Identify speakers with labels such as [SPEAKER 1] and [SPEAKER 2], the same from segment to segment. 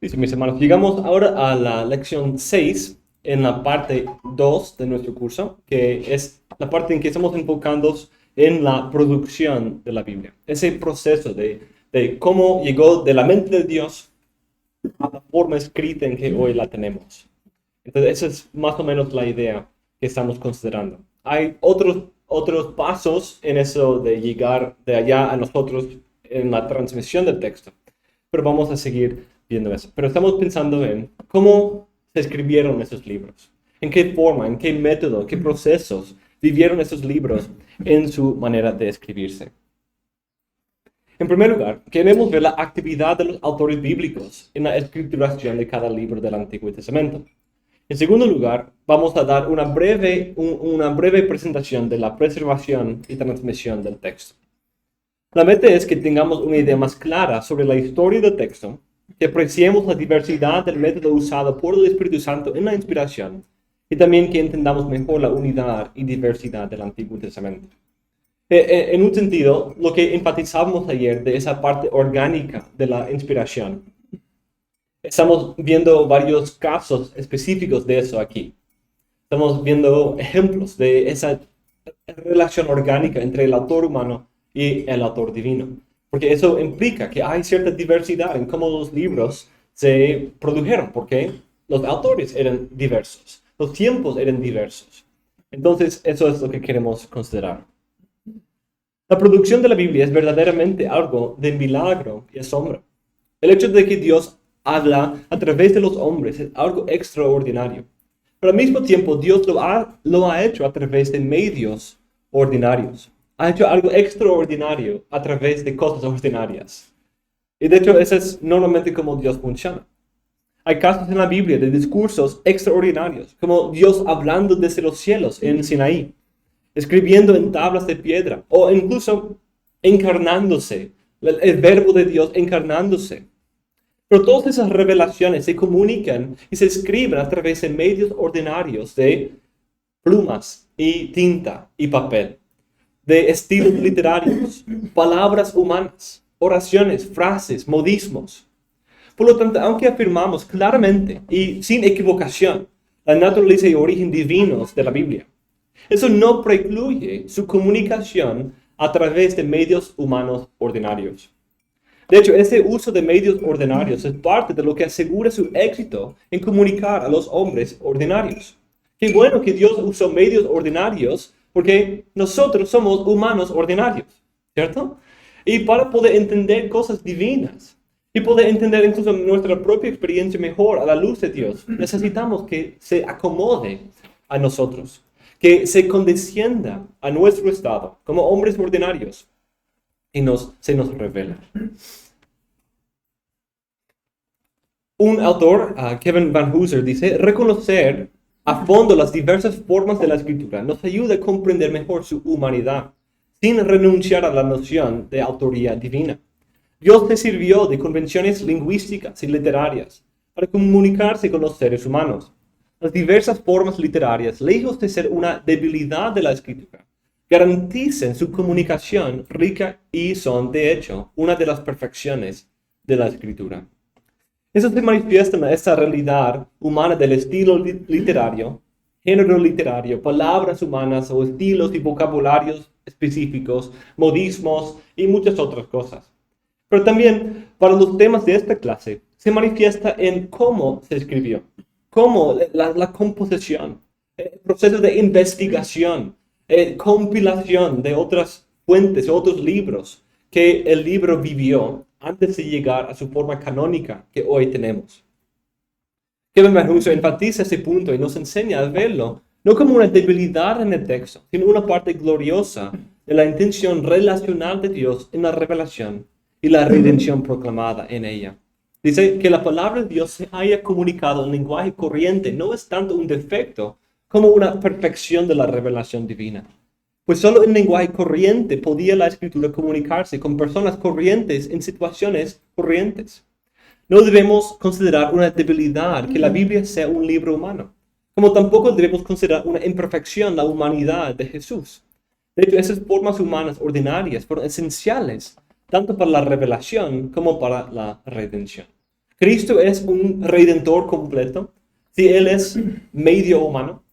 [SPEAKER 1] Listo, mis hermanos, llegamos ahora a la lección 6 en la parte 2 de nuestro curso, que es la parte en que estamos enfocándonos en la producción de la Biblia. Ese proceso de cómo llegó de la mente de Dios a la forma escrita en que hoy la tenemos. Entonces, esa es más o menos la idea que estamos considerando. Hay otros pasos en eso de llegar de allá a nosotros en la transmisión del texto, pero vamos a seguir viendo eso. Pero estamos pensando en cómo se escribieron esos libros, en qué forma, en qué método, qué procesos vivieron esos libros en su manera de escribirse. En primer lugar, queremos ver la actividad de los autores bíblicos en la escrituración de cada libro del Antiguo Testamento. En segundo lugar, vamos a dar una breve presentación de la preservación y transmisión del texto. La meta es que tengamos una idea más clara sobre la historia del texto, que apreciemos la diversidad del método usado por el Espíritu Santo en la inspiración y también que entendamos mejor la unidad y diversidad del Antiguo Testamento. En un sentido, lo que enfatizamos ayer de esa parte orgánica de la inspiración, estamos viendo varios casos específicos de eso aquí. Estamos viendo ejemplos de esa relación orgánica entre el autor humano y el autor divino. Porque eso implica que hay cierta diversidad en cómo los libros se produjeron, porque los autores eran diversos, los tiempos eran diversos. Entonces, eso es lo que queremos considerar. La producción de la Biblia es verdaderamente algo de milagro y asombro. El hecho de que Dios habla a través de los hombres es algo extraordinario. Pero al mismo tiempo, Dios lo ha hecho a través de medios ordinarios. Ha hecho algo extraordinario a través de cosas ordinarias. Y de hecho, eso es normalmente como Dios funciona. Hay casos en la Biblia de discursos extraordinarios, como Dios hablando desde los cielos en Sinaí, escribiendo en tablas de piedra, o incluso encarnándose, el verbo de Dios encarnándose. Pero todas esas revelaciones se comunican y se escriben a través de medios ordinarios de plumas y tinta y papel, de estilos literarios, palabras humanas, oraciones, frases, modismos. Por lo tanto, aunque afirmamos claramente y sin equivocación la naturaleza y origen divinos de la Biblia, eso no precluye su comunicación a través de medios humanos ordinarios. De hecho, ese uso de medios ordinarios es parte de lo que asegura su éxito en comunicar a los hombres ordinarios. Qué bueno que Dios usó medios ordinarios porque nosotros somos humanos ordinarios, ¿cierto? Y para poder entender cosas divinas y poder entender incluso nuestra propia experiencia mejor a la luz de Dios, necesitamos que se acomode a nosotros, que se condescienda a nuestro estado como hombres ordinarios y se nos revela. Un autor, Kevin Van Hooser, dice: reconocer a fondo las diversas formas de la escritura nos ayuda a comprender mejor su humanidad, sin renunciar a la noción de autoría divina. Dios se sirvió de convenciones lingüísticas y literarias para comunicarse con los seres humanos. Las diversas formas literarias, lejos de ser una debilidad de la escritura, garantizan su comunicación rica y son, de hecho, una de las perfecciones de la escritura. Eso se manifiesta en esta realidad humana del estilo literario, género literario, palabras humanas o estilos y vocabularios específicos, modismos y muchas otras cosas. Pero también, para los temas de esta clase, se manifiesta en cómo se escribió, cómo la composición, el proceso de investigación, compilación de otras fuentes, otros libros que el libro vivió antes de llegar a su forma canónica que hoy tenemos. Kevin Van Hooser enfatiza ese punto y nos enseña a verlo no como una debilidad en el texto, sino una parte gloriosa de la intención relacional de Dios en la revelación y la redención proclamada en ella. Dice que la palabra de Dios se haya comunicado en lenguaje corriente no es tanto un defecto como una perfección de la revelación divina. Pues solo en lenguaje corriente podía la escritura comunicarse con personas corrientes en situaciones corrientes. No debemos considerar una debilidad que la Biblia sea un libro humano, como tampoco debemos considerar una imperfección la humanidad de Jesús. De hecho, esas formas humanas ordinarias fueron esenciales tanto para la revelación como para la redención. Cristo es un redentor completo, si Él es medio humano,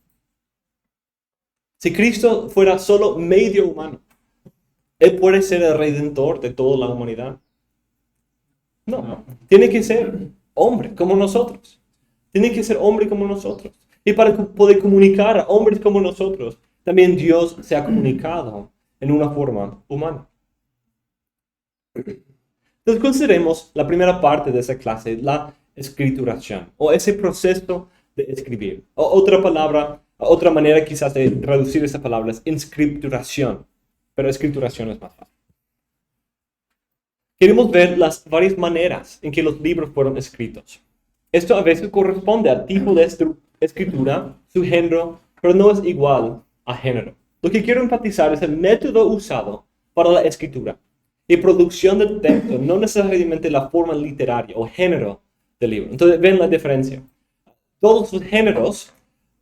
[SPEAKER 1] si Cristo fuera solo medio humano, ¿Él puede ser el redentor de toda la humanidad? No, tiene que ser hombre como nosotros. Tiene que ser hombre como nosotros. Y para poder comunicar a hombres como nosotros, también Dios se ha comunicado en una forma humana. Entonces consideremos la primera parte de esa clase, la escrituración, o ese proceso de escribir. O otra palabra, otra manera quizás de traducir esa palabra es inscripturación, pero escrituración es más fácil. Queremos ver las varias maneras en que los libros fueron escritos. Esto a veces corresponde al tipo de escritura, su género, pero no es igual a género. Lo que quiero enfatizar es el método usado para la escritura y producción del texto, no necesariamente la forma literaria o género del libro. Entonces, ven la diferencia. Todos los géneros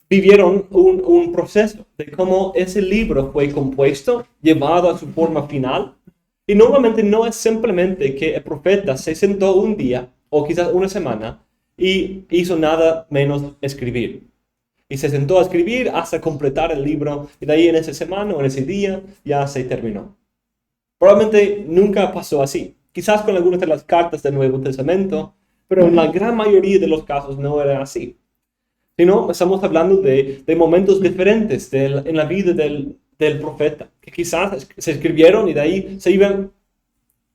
[SPEAKER 1] vivieron un proceso de cómo ese libro fue compuesto, llevado a su forma final. Y normalmente no es simplemente que el profeta se sentó un día o quizás una semana y hizo nada menos escribir. Y se sentó a escribir hasta completar el libro y de ahí en esa semana o en ese día ya se terminó. Probablemente nunca pasó así. Quizás con algunas de las cartas del Nuevo Testamento, pero en la gran mayoría de los casos no era así. Sino estamos hablando de momentos diferentes en la vida del profeta, que quizás se escribieron y de ahí se iban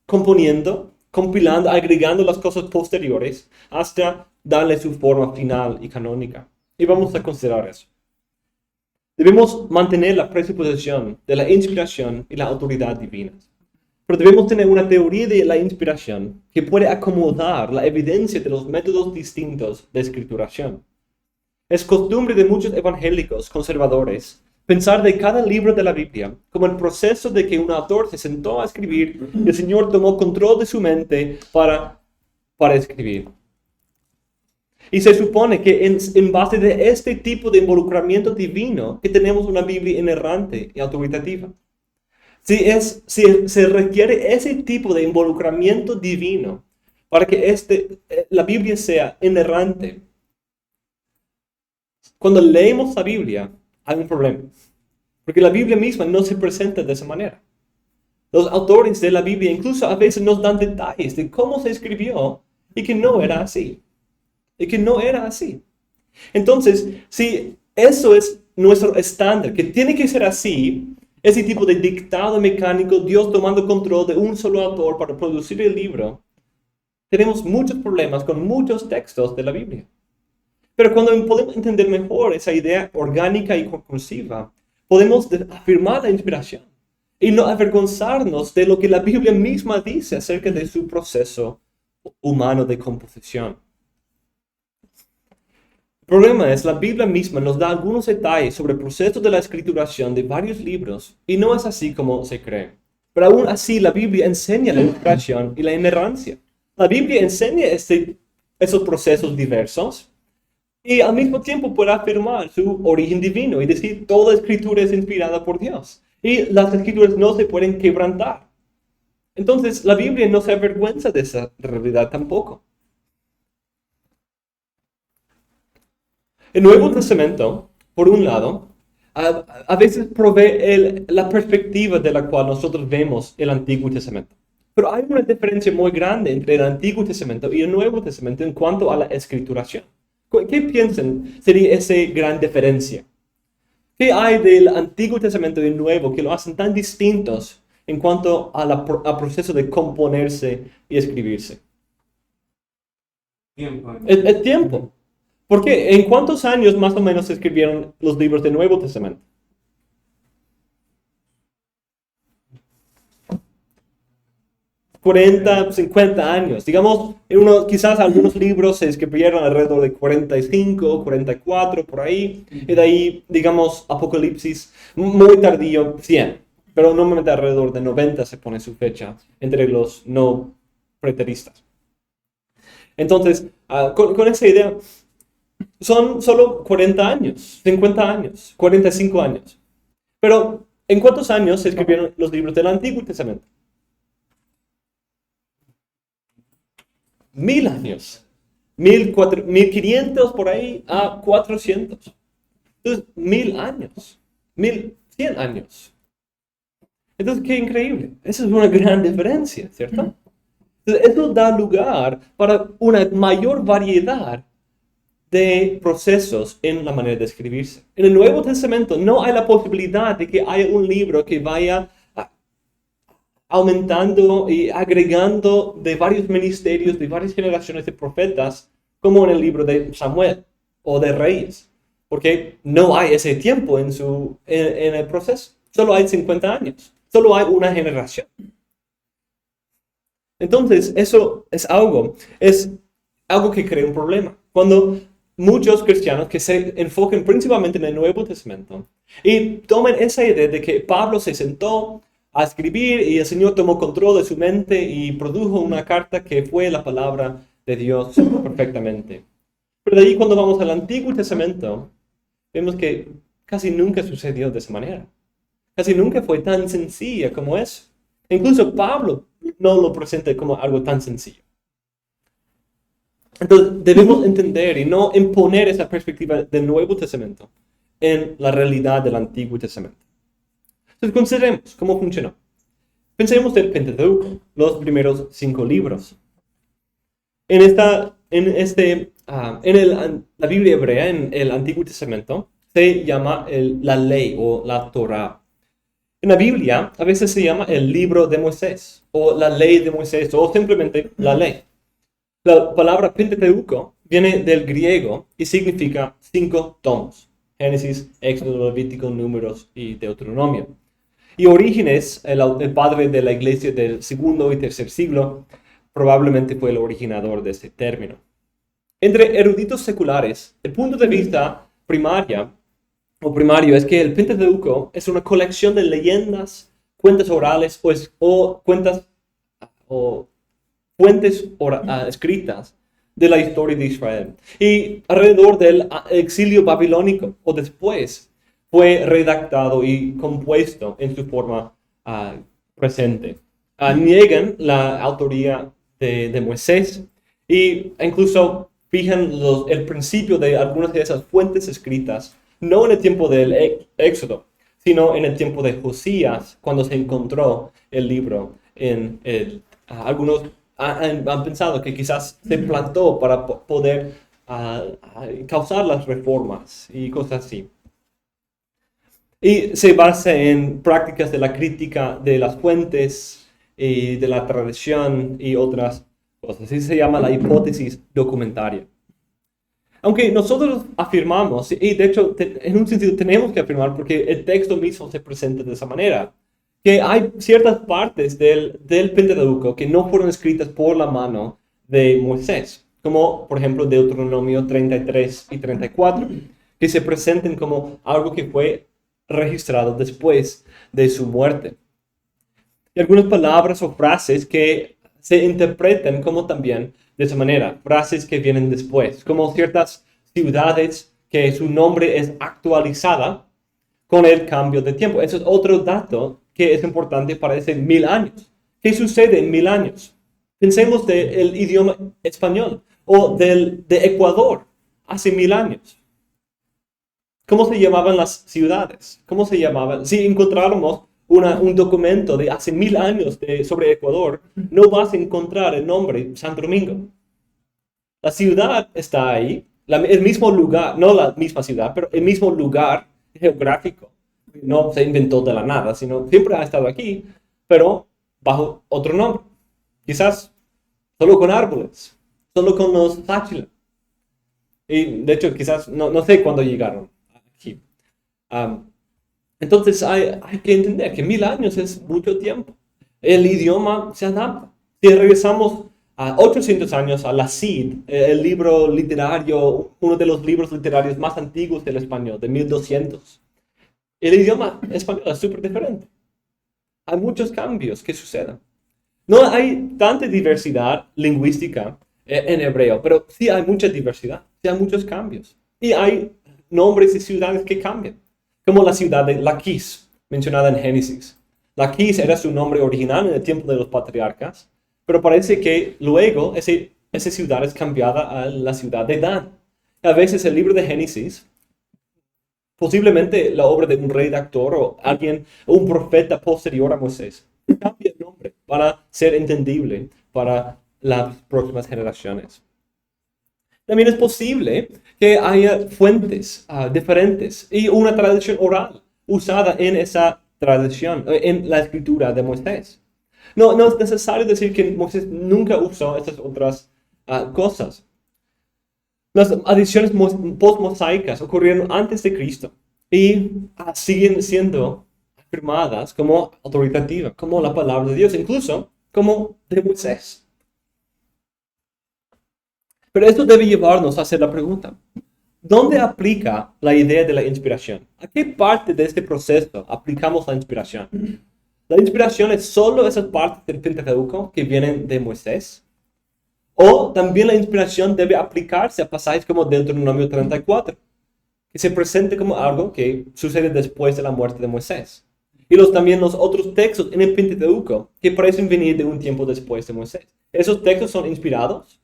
[SPEAKER 1] componiendo, compilando, agregando las cosas posteriores hasta darle su forma final y canónica. Y vamos a considerar eso. Debemos mantener la presuposición de la inspiración y la autoridad divinas. Pero debemos tener una teoría de la inspiración que puede acomodar la evidencia de los métodos distintos de escrituración. Es costumbre de muchos evangélicos conservadores pensar de cada libro de la Biblia como el proceso de que un autor se sentó a escribir y el Señor tomó control de su mente para escribir. Y se supone que en base de este tipo de involucramiento divino que tenemos una Biblia inerrante y autoritativa. Si se requiere ese tipo de involucramiento divino para que la Biblia sea inerrante. Cuando leemos la Biblia, hay un problema. Porque la Biblia misma no se presenta de esa manera. Los autores de la Biblia incluso a veces nos dan detalles de cómo se escribió y que no era así. Y que no era así. Entonces, si eso es nuestro estándar, que tiene que ser así, ese tipo de dictado mecánico, Dios tomando control de un solo autor para producir el libro, tenemos muchos problemas con muchos textos de la Biblia. Pero cuando podemos entender mejor esa idea orgánica y conclusiva, podemos afirmar la inspiración y no avergonzarnos de lo que la Biblia misma dice acerca de su proceso humano de composición. El problema es, la Biblia misma nos da algunos detalles sobre el proceso de la escrituración de varios libros y no es así como se cree. Pero aún así, la Biblia enseña la inspiración y la inerrancia. La Biblia enseña esos procesos diversos. Y al mismo tiempo puede afirmar su origen divino y decir toda escritura es inspirada por Dios. Y las escrituras no se pueden quebrantar. Entonces la Biblia no se avergüenza de esa realidad tampoco. El Nuevo Testamento, por un lado, a veces provee la perspectiva de la cual nosotros vemos el Antiguo Testamento. Pero hay una diferencia muy grande entre el Antiguo Testamento y el Nuevo Testamento en cuanto a la escrituración. ¿Qué piensan sería esa gran diferencia? ¿Qué hay del Antiguo Testamento y el Nuevo que lo hacen tan distintos en cuanto al proceso de componerse y escribirse?
[SPEAKER 2] Tiempo.
[SPEAKER 1] El tiempo. ¿Por qué? ¿En cuántos años más o menos se escribieron los libros del Nuevo Testamento? 40, 50 años. Digamos, quizás algunos libros se escribieron alrededor de 45, 44, por ahí. Y de ahí, digamos, Apocalipsis, muy tardío, 100. Pero normalmente alrededor de 90 se pone su fecha entre los no preteristas. Entonces, con esa idea, son solo 40 años, 50 años, 45 años. Pero, ¿en cuántos años se escribieron los libros del Antiguo Testamento? 1000 años. 1500 por ahí a 400. Entonces, 1000 años, 1100 años. Entonces, qué increíble. Esa es una gran diferencia, ¿cierto? Entonces, eso da lugar para una mayor variedad de procesos en la manera de escribirse. En el Nuevo Testamento no hay la posibilidad de que haya un libro que vaya aumentando y agregando de varios ministerios, de varias generaciones de profetas, como en el libro de Samuel o de Reyes, porque no hay ese tiempo en el proceso. Solo hay 50 años, solo hay una generación. Entonces, eso es algo que crea un problema. Cuando muchos cristianos que se enfoquen principalmente en el Nuevo Testamento y tomen esa idea de que Pablo se sentó a escribir y el Señor tomó control de su mente y produjo una carta que fue la palabra de Dios perfectamente. Pero de ahí cuando vamos al Antiguo Testamento, vemos que casi nunca sucedió de esa manera. Casi nunca fue tan sencilla como eso. Incluso Pablo no lo presenta como algo tan sencillo. Entonces debemos entender y no imponer esa perspectiva del Nuevo Testamento en la realidad del Antiguo Testamento. Entonces consideremos cómo funcionó. Pensemos del Pentateuco, los primeros 5 libros. La Biblia hebrea, en el Antiguo Testamento, se llama la ley o la Torá. En la Biblia a veces se llama el libro de Moisés, o la ley de Moisés, o simplemente la ley. La palabra Pentateuco viene del griego y significa 5 tomos. Génesis, Éxodo, Levítico, Números y Deuteronomio. Y Orígenes, el padre de la iglesia del segundo y tercer siglo, probablemente fue el originador de este término. Entre eruditos seculares, el punto de vista primario es que el Pentateuco es una colección de leyendas, cuentas orales o fuentes escritas de la historia de Israel. Y alrededor del exilio babilónico o después fue redactado y compuesto en su forma presente. Niegan la autoría de Moisés e incluso fijan el principio de algunas de esas fuentes escritas, no en el tiempo del Éxodo, sino en el tiempo de Josías, cuando se encontró el libro algunos han pensado que quizás se plantó para poder causar las reformas y cosas así. Y se basa en prácticas de la crítica de las fuentes y de la tradición y otras cosas. Así se llama la hipótesis documentaria. Aunque nosotros afirmamos, y de hecho en un sentido tenemos que afirmar porque el texto mismo se presenta de esa manera, que hay ciertas partes del Pentateuco que no fueron escritas por la mano de Moisés, como por ejemplo Deuteronomio 33 y 34, que se presenten como algo que fue registrado después de su muerte. Y algunas palabras o frases que se interpretan como también de esa manera, frases que vienen después, como ciertas ciudades que su nombre es actualizada con el cambio de tiempo. Eso es otro dato que es importante para ese 1000 años. ¿Qué sucede en 1000 años? Pensemos del idioma español o de Ecuador hace 1000 años. ¿Cómo se llamaban las ciudades? ¿Cómo se llamaban? Si encontráramos un documento de hace 1000 años sobre Ecuador, no vas a encontrar el nombre Santo Domingo. La ciudad está ahí, el mismo lugar, no la misma ciudad, pero el mismo lugar geográfico. No se inventó de la nada, sino siempre ha estado aquí, pero bajo otro nombre. Quizás solo con árboles, solo con los Táchila. Y de hecho, quizás, no sé cuándo llegaron aquí. Entonces hay que entender que 1000 años es mucho tiempo. El idioma se adapta. Si regresamos a 800 años a la CID, el libro literario, uno de los libros literarios más antiguos del español, de 1200, el idioma español es súper diferente. Hay muchos cambios que suceden. No hay tanta diversidad lingüística en hebreo, pero sí hay mucha diversidad, sí hay muchos cambios. Y hay nombres de ciudades que cambian, como la ciudad de Laquis, mencionada en Génesis. Laquis era su nombre original en el tiempo de los patriarcas, pero parece que luego ese esa ciudad es cambiada a la ciudad de Dan. A veces el libro de Génesis, posiblemente la obra de un redactor o alguien, un profeta posterior a Moisés, cambia el nombre para ser entendible para las próximas generaciones. También es posible que haya fuentes diferentes y una tradición oral usada en esa tradición, en la escritura de Moisés. No es necesario decir que Moisés nunca usó estas otras cosas. Las adiciones postmosaicas ocurrieron antes de Cristo y siguen siendo afirmadas como autoritativas, como la palabra de Dios, incluso como de Moisés. Pero esto debe llevarnos a hacer la pregunta: ¿dónde aplica la idea de la inspiración? ¿A qué parte de este proceso aplicamos la inspiración? ¿La inspiración es solo esas partes del Pentateuco que vienen de Moisés? ¿O también la inspiración debe aplicarse a pasajes como Deuteronomio 34, que se presente como algo que sucede después de la muerte de Moisés? Y también los otros textos en el Pentateuco que parecen venir de un tiempo después de Moisés. ¿Esos textos son inspirados?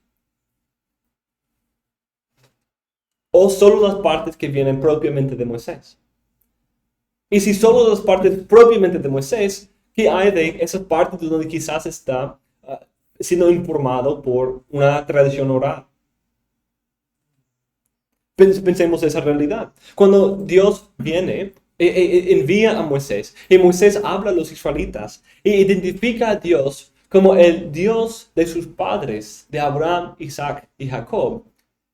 [SPEAKER 1] ¿O solo las partes que vienen propiamente de Moisés? Y si solo las partes propiamente de Moisés, ¿qué hay de esas partes donde quizás está siendo informado por una tradición oral? Pensemos esa realidad. Cuando Dios viene, envía a Moisés, y Moisés habla a los israelitas, e identifica a Dios como el Dios de sus padres, de Abraham, Isaac y Jacob.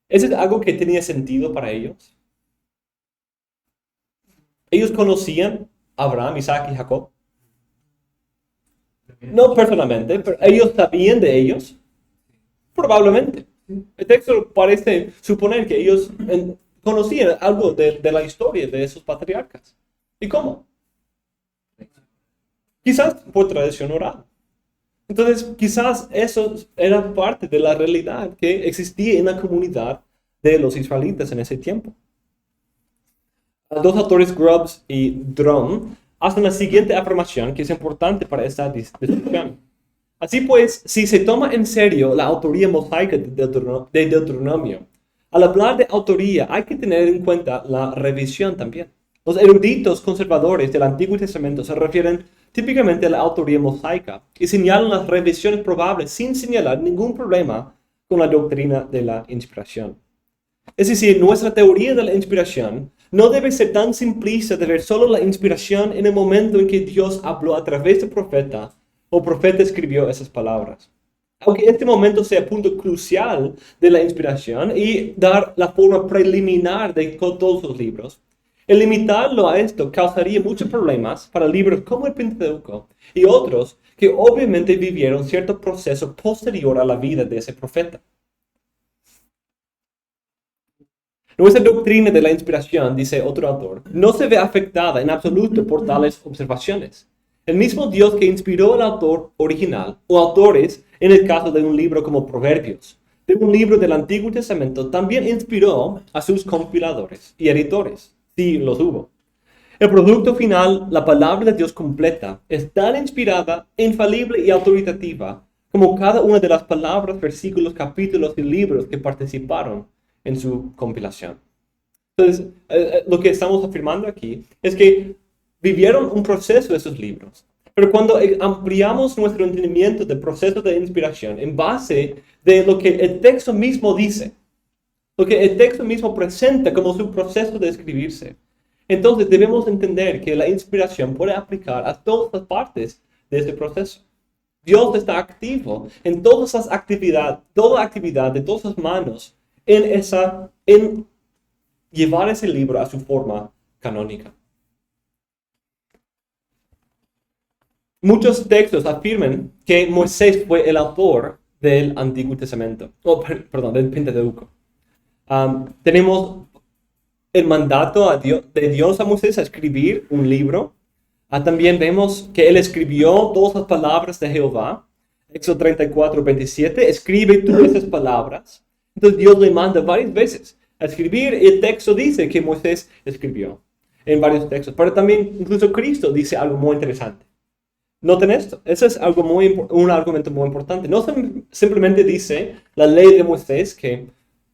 [SPEAKER 1] ¿Eso es algo que tenía sentido para ellos? ¿Ellos conocían a Abraham, Isaac y Jacob? No personalmente, pero ellos sabían de ellos. Probablemente. El texto parece suponer que ellos conocían algo de la historia de esos patriarcas. ¿Y cómo? Quizás por tradición oral. Entonces, quizás eso era parte de la realidad que existía en la comunidad de los israelitas en ese tiempo. Los dos autores, Grubbs y Drum, hacen la siguiente afirmación que es importante para esta discusión. Así pues, si se toma en serio la autoría mosaica de Deuteronomio, al hablar de autoría hay que tener en cuenta la revisión también. Los eruditos conservadores del Antiguo Testamento se refieren típicamente a la autoría mosaica y señalan las revisiones probables sin señalar ningún problema con la doctrina de la inspiración. Es decir, nuestra teoría de la inspiración no debe ser tan simplista de ver solo la inspiración en el momento en que Dios habló a través del profeta o profeta escribió esas palabras. Aunque este momento sea punto crucial de la inspiración y dar la forma preliminar de todos los libros, el limitarlo a esto causaría muchos problemas para libros como el Pentateuco y otros que obviamente vivieron cierto proceso posterior a la vida de ese profeta. Nuestra doctrina de la inspiración, dice otro autor, no se ve afectada en absoluto por tales observaciones. El mismo Dios que inspiró al autor original, o autores en el caso de un libro como Proverbios, de un libro del Antiguo Testamento, también inspiró a sus compiladores y editores, si los hubo. El producto final, la palabra de Dios completa, es tan inspirada, infalible y autoritativa como cada una de las palabras, versículos, capítulos y libros que participaron en su compilación. Entonces, lo que estamos afirmando aquí es que vivieron un proceso esos libros. Pero cuando ampliamos nuestro entendimiento del proceso de inspiración en base de lo que el texto mismo dice, lo que el texto mismo presenta como su proceso de escribirse, entonces debemos entender que la inspiración puede aplicar a todas las partes de este proceso. Dios está activo en todas las actividades, toda actividad de todas las manos en llevar ese libro a su forma canónica. Muchos textos afirman que Moisés fue el autor del Antiguo Testamento, del Pentateuco. Tenemos el mandato de Dios a Moisés a escribir un libro. También vemos que él escribió todas las palabras de Jehová. Éxodo 34, 27, escribe tú esas palabras. Entonces Dios le manda varias veces a escribir y el texto dice que Moisés escribió en varios textos. Pero también incluso Cristo dice algo muy interesante. Noten esto. Ese es un argumento muy importante. No simplemente dice la ley de Moisés que,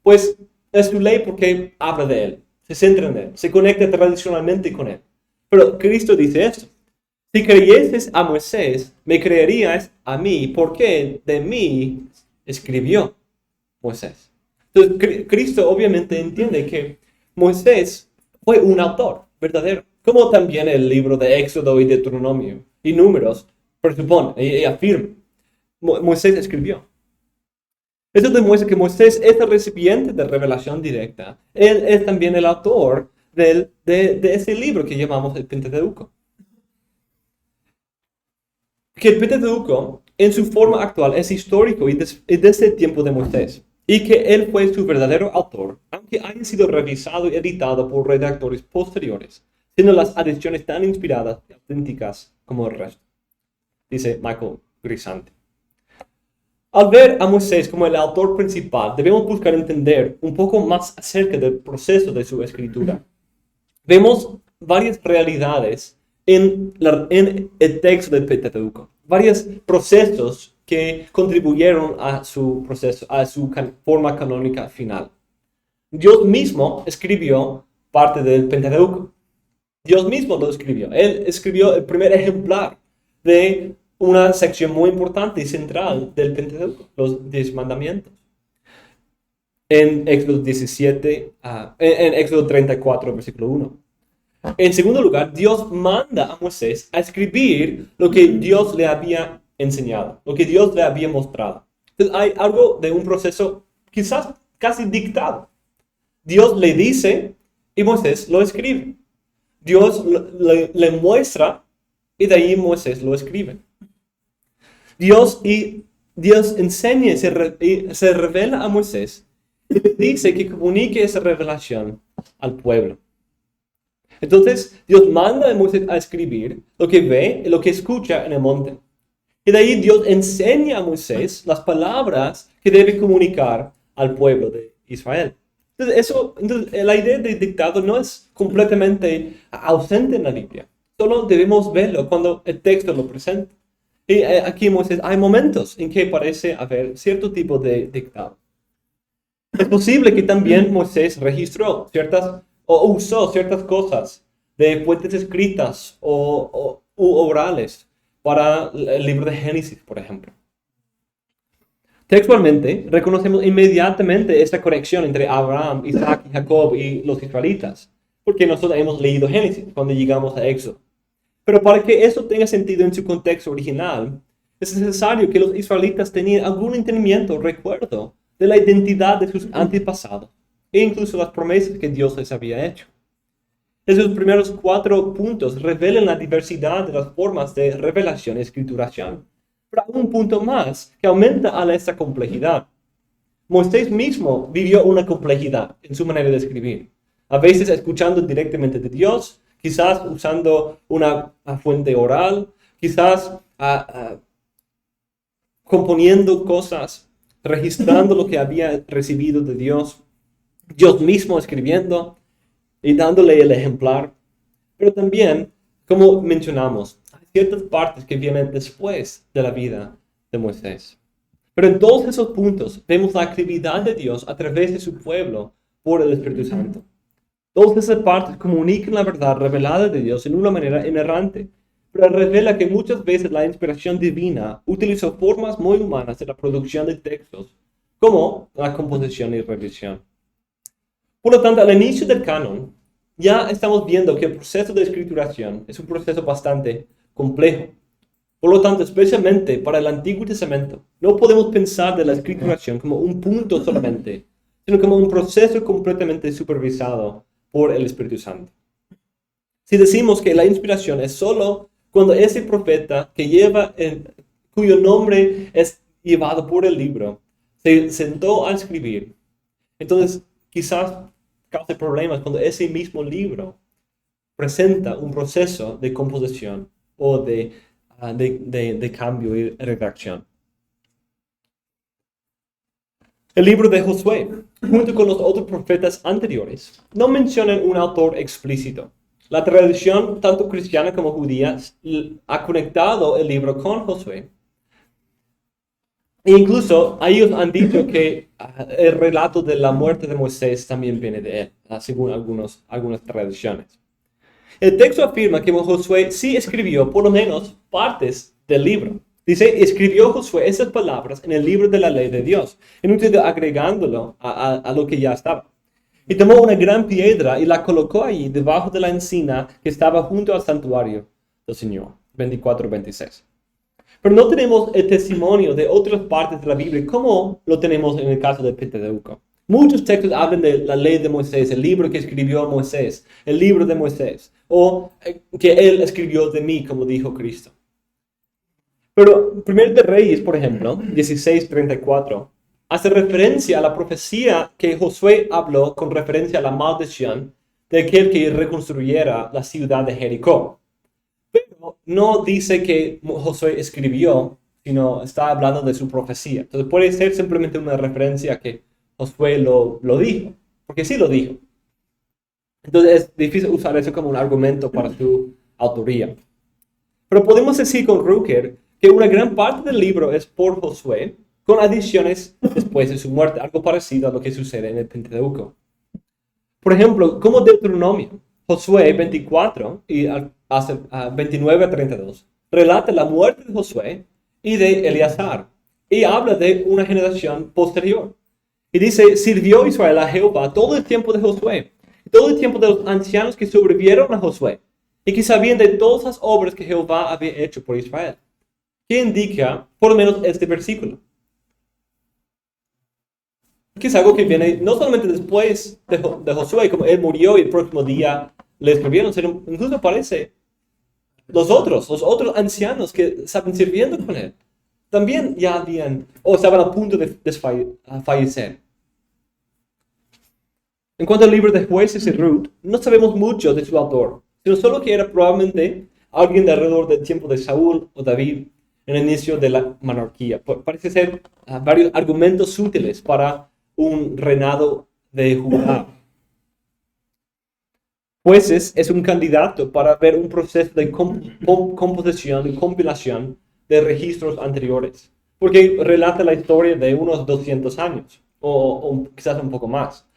[SPEAKER 1] pues, es su ley porque habla de él, se centra en él, se conecta tradicionalmente con él. Pero Cristo dice esto. Si creyeses a Moisés, me creerías a mí, porque de mí escribió Moisés. Entonces, Cristo obviamente entiende que Moisés fue un autor verdadero, como también el libro de Éxodo y Deuteronomio y Números presupone y afirma. Moisés escribió. Eso demuestra que Moisés es el recipiente de revelación directa. Él es también el autor de ese libro que llamamos el Pentateuco. Que el Pentateuco, en su forma actual, es histórico y desde el tiempo de Moisés, y que él fue su verdadero autor, aunque haya sido revisado y editado por redactores posteriores, siendo las adiciones tan inspiradas y auténticas como el resto, dice Michael Grisanti. Al ver a Moisés como el autor principal, debemos buscar entender un poco más acerca del proceso de su escritura. Vemos varias realidades en el texto del Pentateuco, varios procesos que contribuyeron a su proceso, a su forma canónica final. Dios mismo escribió parte del Pentateuco. Dios mismo lo escribió. Él escribió el primer ejemplar de una sección muy importante y central del Pentateuco, los 10 mandamientos. En Éxodo 17, en Éxodo 34, versículo 1. En segundo lugar, Dios manda a Moisés a escribir lo que Dios le había enseñado, lo que Dios le había mostrado. Entonces hay algo de un proceso quizás casi dictado. Dios le dice y Moisés lo escribe. Dios le muestra y de ahí Moisés lo escribe. Dios enseña y se revela a Moisés y le dice que comunique esa revelación al pueblo. Entonces, Dios manda a Moisés a escribir lo que ve y lo que escucha en el monte. Y de ahí Dios enseña a Moisés las palabras que debe comunicar al pueblo de Israel. Entonces, la idea de dictado no es completamente ausente en la Biblia. Solo debemos verlo cuando el texto lo presenta. Y aquí Moisés, hay momentos en que parece haber cierto tipo de dictado. Es posible que también Moisés registró ciertas o usó ciertas cosas de fuentes escritas u orales para el libro de Génesis, por ejemplo. Textualmente, reconocemos inmediatamente esta conexión entre Abraham, Isaac y Jacob y los israelitas, porque nosotros hemos leído Génesis cuando llegamos a Éxodo. Pero para que eso tenga sentido en su contexto original, es necesario que los israelitas tenían algún entendimiento o recuerdo de la identidad de sus antepasados e incluso las promesas que Dios les había hecho. Esos primeros 4 puntos revelan la diversidad de las formas de revelación y escrituración. Pero hay un punto más que aumenta a esta complejidad. Moisés mismo vivió una complejidad en su manera de escribir. A veces escuchando directamente de Dios, quizás usando una fuente oral, quizás componiendo cosas, registrando lo que había recibido de Dios. Dios mismo escribiendo y dándole el ejemplar. Pero también, como mencionamos, hay ciertas partes que vienen después de la vida de Moisés. Pero en todos esos puntos vemos la actividad de Dios a través de su pueblo por el Espíritu Santo. Todas esas partes comunican la verdad revelada de Dios en una manera inerrante, pero revela que muchas veces la inspiración divina utilizó formas muy humanas de la producción de textos, como la composición y revisión. Por lo tanto, al inicio del canon, ya estamos viendo que el proceso de escrituración es un proceso bastante complejo. Por lo tanto, especialmente para el Antiguo Testamento, no podemos pensar de la escrituración como un punto solamente, sino como un proceso completamente supervisado por el Espíritu Santo. Si decimos que la inspiración es solo cuando ese profeta cuyo nombre es llevado por el libro, se sentó a escribir, entonces quizás cause problemas cuando ese mismo libro presenta un proceso de composición o de cambio y redacción. El libro de Josué, junto con los otros profetas anteriores, no mencionan un autor explícito. La tradición, tanto cristiana como judía, ha conectado el libro con Josué. E incluso ellos han dicho que el relato de la muerte de Moisés también viene de él, según algunas tradiciones. El texto afirma que Josué sí escribió por lo menos partes del libro. Dice, escribió Josué esas palabras en el libro de la ley de Dios, en un sentido agregándolo a lo que ya estaba. Y tomó una gran piedra y la colocó allí debajo de la encina que estaba junto al santuario del Señor. 24-26. Pero no tenemos el testimonio de otras partes de la Biblia como lo tenemos en el caso del Pentateuco. Muchos textos hablan de la ley de Moisés, el libro que escribió Moisés, el libro de Moisés, o que él escribió de mí, como dijo Cristo. Pero 1 de Reyes, por ejemplo, 16:34, hace referencia a la profecía que Josué habló con referencia a la maldición de aquel que reconstruyera la ciudad de Jericó. Pero no dice que Josué escribió, sino está hablando de su profecía. Entonces puede ser simplemente una referencia a que Josué lo dijo, porque sí lo dijo. Entonces es difícil usar eso como un argumento para su autoría. Pero podemos decir con Rucker que una gran parte del libro es por Josué, con adiciones después de su muerte, algo parecido a lo que sucede en el Pentateuco. Por ejemplo, como Deuteronomio, Josué 24 y 29-32 relata la muerte de Josué y de Eleazar y habla de una generación posterior. Y dice, sirvió Israel a Jehová todo el tiempo de Josué, todo el tiempo de los ancianos que sobrevivieron a Josué y que sabían de todas las obras que Jehová había hecho por Israel. ¿Qué indica, por lo menos, este versículo? Que es algo que viene no solamente después de Josué, como él murió y el próximo día le escribieron, sino incluso aparece los otros ancianos que estaban sirviendo con él. También ya habían, o estaban a punto de fallecer. En cuanto al libro de Jueces y Ruth, no sabemos mucho de su autor, sino solo que era probablemente alguien de alrededor del tiempo de Saúl o David, en el inicio de la monarquía. Parece ser varios argumentos útiles para un reinado de Judá. Jueces es un candidato para ver un proceso de composición, de compilación de registros anteriores, porque relata la historia de unos 200 años, o quizás un poco más.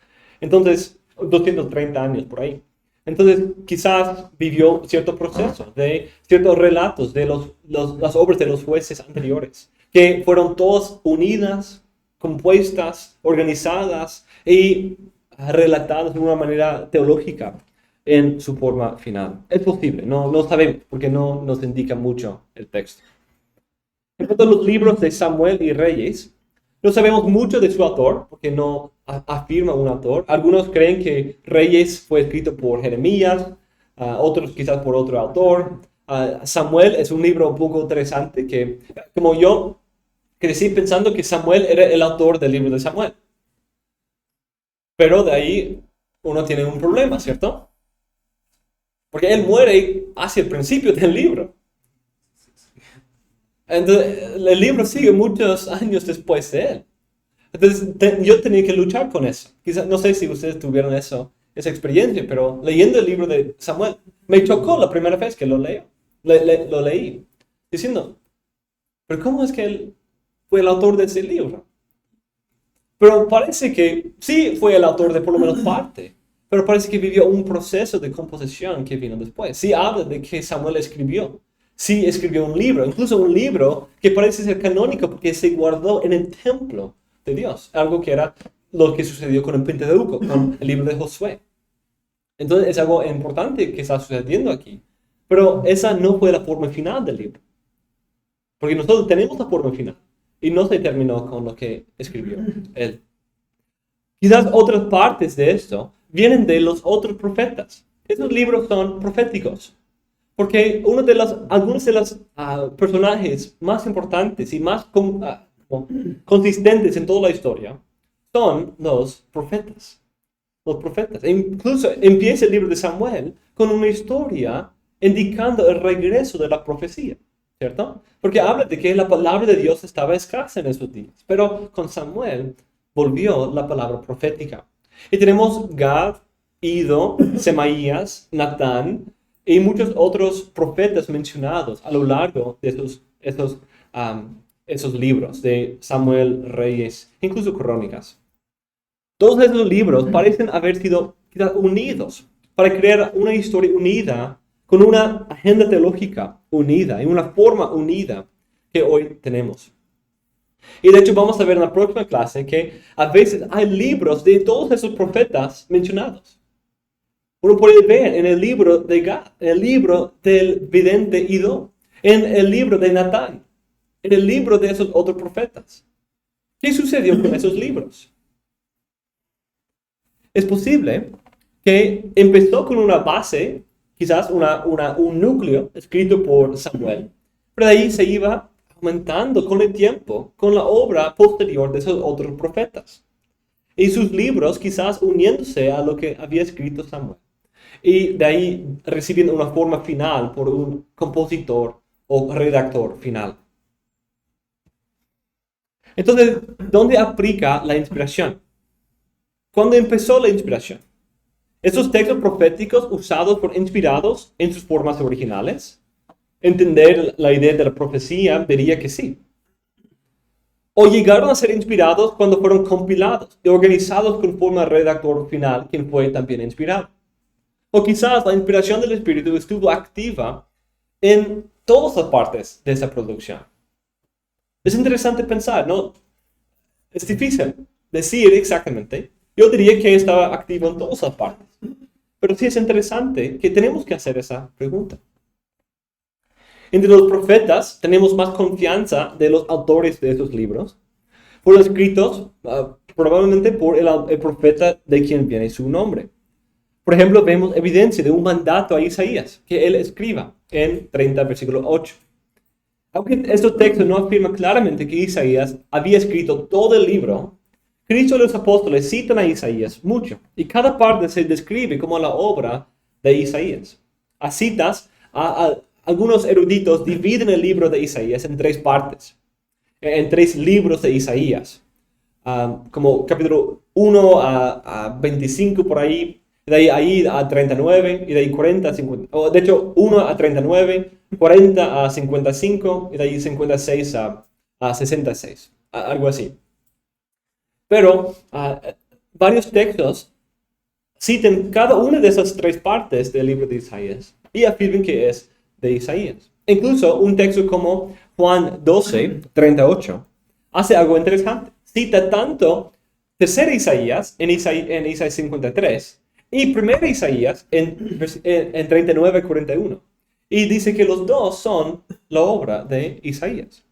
[SPEAKER 1] Entonces, 230 años por ahí. Entonces, quizás vivió cierto proceso de ciertos relatos de las obras de los jueces anteriores, que fueron todas unidas, compuestas, organizadas y relatadas de una manera teológica en su forma final. Es posible, no sabemos, porque no nos indica mucho el texto. En cuanto a los libros de Samuel y Reyes, no sabemos mucho de su autor, porque no afirma un autor. Algunos creen que Reyes fue escrito por Jeremías, otros quizás por otro autor. Samuel es un libro un poco interesante que, como yo crecí pensando que Samuel era el autor del libro de Samuel. Pero de ahí uno tiene un problema, ¿cierto? Porque él muere hacia el principio del libro. Entonces, el libro sigue muchos años después de él. Entonces, yo tenía que luchar con eso. Quizás, no sé si ustedes tuvieron esa experiencia, pero leyendo el libro de Samuel, me chocó la primera vez que lo leí, diciendo, ¿pero cómo es que él fue el autor de ese libro? Pero parece que sí fue el autor de por lo menos parte, pero parece que vivió un proceso de composición que vino después. Sí habla de que Samuel escribió. Sí escribió un libro, incluso un libro que parece ser canónico porque se guardó en el templo de Dios. Algo que era lo que sucedió con el Pentateuco, con el libro de Josué. Entonces es algo importante que está sucediendo aquí. Pero esa no fue la forma final del libro. Porque nosotros tenemos la forma final. Y no se terminó con lo que escribió él. Quizás otras partes de esto vienen de los otros profetas. Esos libros son proféticos. Porque algunos de los personajes más importantes y más consistentes en toda la historia son los profetas. Los profetas. E incluso empieza el libro de Samuel con una historia indicando el regreso de la profecía, ¿cierto? Porque habla de que la palabra de Dios estaba escasa en esos días, pero con Samuel volvió la palabra profética. Y tenemos Gad Ido, Semaías, Natán y muchos otros profetas mencionados a lo largo de esos libros de Samuel, Reyes, incluso Crónicas. Todos esos libros parecen haber sido quizás unidos para crear una historia unida, con una agenda teológica unida, y una forma unida que hoy tenemos. Y de hecho vamos a ver en la próxima clase que a veces hay libros de todos esos profetas mencionados. Uno puede ver en el libro de Gad, en el libro del vidente Ido, en el libro de Natán, en el libro de esos otros profetas. ¿Qué sucedió con esos libros? Es posible que empezó con una base, quizás un núcleo escrito por Samuel, pero de ahí se iba aumentando con el tiempo, con la obra posterior de esos otros profetas. Y sus libros quizás uniéndose a lo que había escrito Samuel. Y de ahí recibiendo una forma final por un compositor o redactor final. Entonces, ¿dónde aplica la inspiración? ¿Cuándo empezó la inspiración? ¿Esos textos proféticos usados por inspirados en sus formas originales? Entender la idea de la profecía diría que sí. ¿O llegaron a ser inspirados cuando fueron compilados y organizados con forma de redactor final, quien fue también inspirado? O quizás la inspiración del Espíritu estuvo activa en todas las partes de esa producción. Es interesante pensar, ¿no? Es difícil decir exactamente. Yo diría que estaba activo en todas las partes. Pero sí es interesante que tenemos que hacer esa pregunta. Entre los profetas tenemos más confianza de los autores de esos libros. Fueron escritos probablemente por el profeta de quien viene su nombre. Por ejemplo, vemos evidencia de un mandato a Isaías, que él escriba en 30, versículo 8. Aunque estos textos no afirman claramente que Isaías había escrito todo el libro, Cristo y los apóstoles citan a Isaías mucho, y cada parte se describe como la obra de Isaías. A citas, algunos eruditos dividen el libro de Isaías en tres partes, en tres libros de Isaías, como capítulo 1 a 25 por ahí, de ahí a 39, y de ahí 40 a 50, o de hecho 1 a 39, 40 a 55, y de ahí 56 a 66, algo así. Pero varios textos citan cada una de esas tres partes del libro de Isaías y afirman que es de Isaías. Incluso un texto como Juan 12, 38 hace algo interesante. Cita tanto tercera Isaías en Isaías 53 y primera Isaías en 39, 41. Y dice que los dos son la obra de Isaías.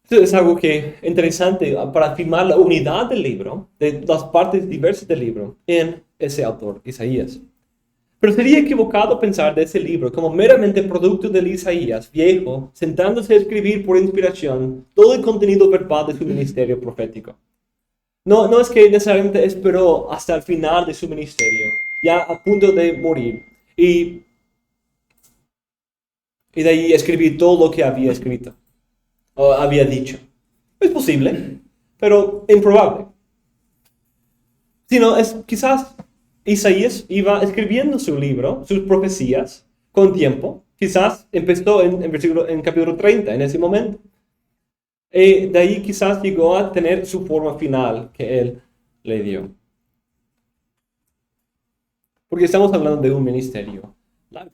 [SPEAKER 1] Esto es algo que interesante para afirmar la unidad del libro, de las partes diversas del libro, en ese autor, Isaías. Pero sería equivocado pensar de ese libro como meramente producto del Isaías viejo, sentándose a escribir por inspiración todo el contenido verbal de su ministerio profético. No es que necesariamente esperó hasta el final de su ministerio, ya a punto de morir, y de ahí escribir todo lo que había escrito. O había dicho. Es posible, pero improbable. Sino es quizás Isaías iba escribiendo su libro, sus profecías, con tiempo. Quizás empezó en capítulo 30, en ese momento. Y de ahí quizás llegó a tener su forma final que él le dio. Porque estamos hablando de un ministerio largo.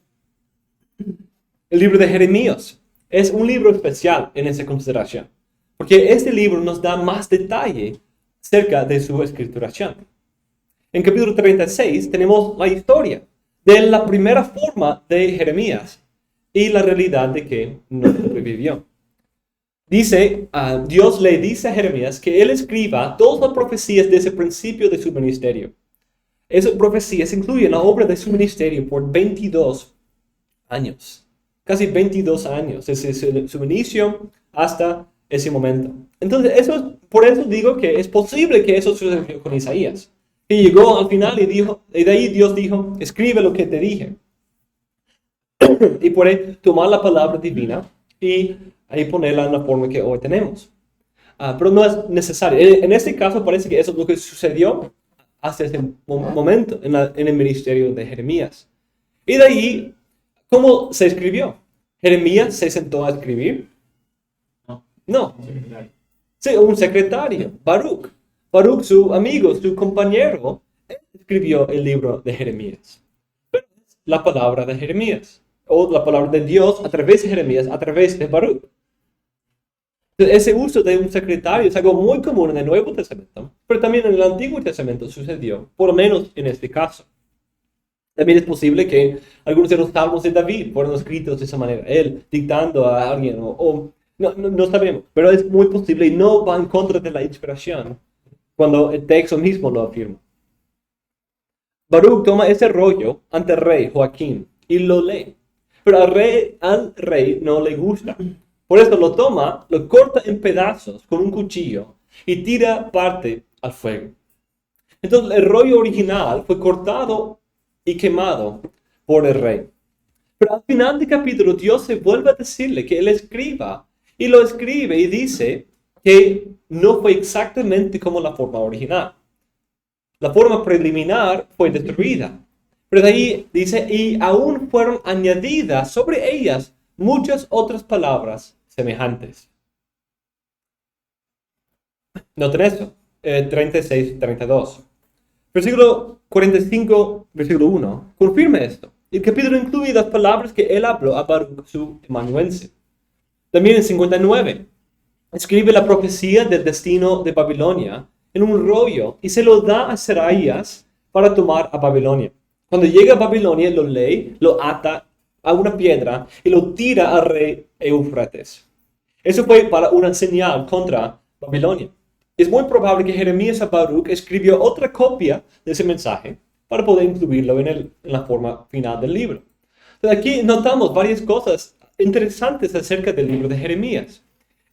[SPEAKER 1] El libro de Jeremías es un libro especial en esa consideración, porque este libro nos da más detalle acerca de su escrituración. En capítulo 36 tenemos la historia de la primera forma de Jeremías y la realidad de que no sobrevivió. Dios le dice a Jeremías que él escriba todas las profecías de ese principio de su ministerio. Esas profecías incluyen la obra de su ministerio por 22 años. Casi 22 años, desde su inicio hasta ese momento. Entonces, por eso digo que es posible que eso sucedió con Isaías. Y llegó al final y de ahí Dios dijo, escribe lo que te dije. Y puede tomar la palabra divina y ahí ponerla en la forma que hoy tenemos. Pero no es necesario. En este caso parece que eso es lo que sucedió hasta ese momento en el ministerio de Jeremías. Y de ahí, ¿cómo se escribió? ¿Jeremías se sentó a escribir? No. Sí, un secretario, Baruch. Baruch, su amigo, su compañero, escribió el libro de Jeremías. Pero es la palabra de Jeremías, o la palabra de Dios a través de Jeremías, a través de Baruch. Ese uso de un secretario es algo muy común en el Nuevo Testamento, pero también en el Antiguo Testamento sucedió, por lo menos en este caso. También es posible que algunos de los salmos de David fueron escritos de esa manera, él dictando a alguien, no sabemos, pero es muy posible y no va en contra de la inspiración cuando el texto mismo lo afirma. Baruch toma ese rollo ante el rey Joaquín y lo lee, pero al rey no le gusta. Por eso lo toma, lo corta en pedazos con un cuchillo y tira parte al fuego. Entonces el rollo original fue cortado y quemado por el rey. Pero al final del capítulo Dios se vuelve a decirle que él escriba y lo escribe y dice que no fue exactamente como la forma original. La forma preliminar fue destruida. Pero de ahí dice, y aún fueron añadidas sobre ellas muchas otras palabras semejantes. Noten esto, 36-32. Versículo 45, versículo 1, confirma esto. El capítulo incluye las palabras que él habló a Baruch, su amanuense. También en 59, escribe la profecía del destino de Babilonia en un rollo y se lo da a Seraías para tomar a Babilonia. Cuando llega a Babilonia, lo lee, lo ata a una piedra y lo tira al rey Éufrates. Eso fue para una señal contra Babilonia. Es muy probable que Jeremías a Baruch escribió otra copia de ese mensaje para poder incluirlo en la forma final del libro. Entonces aquí notamos varias cosas interesantes acerca del libro de Jeremías.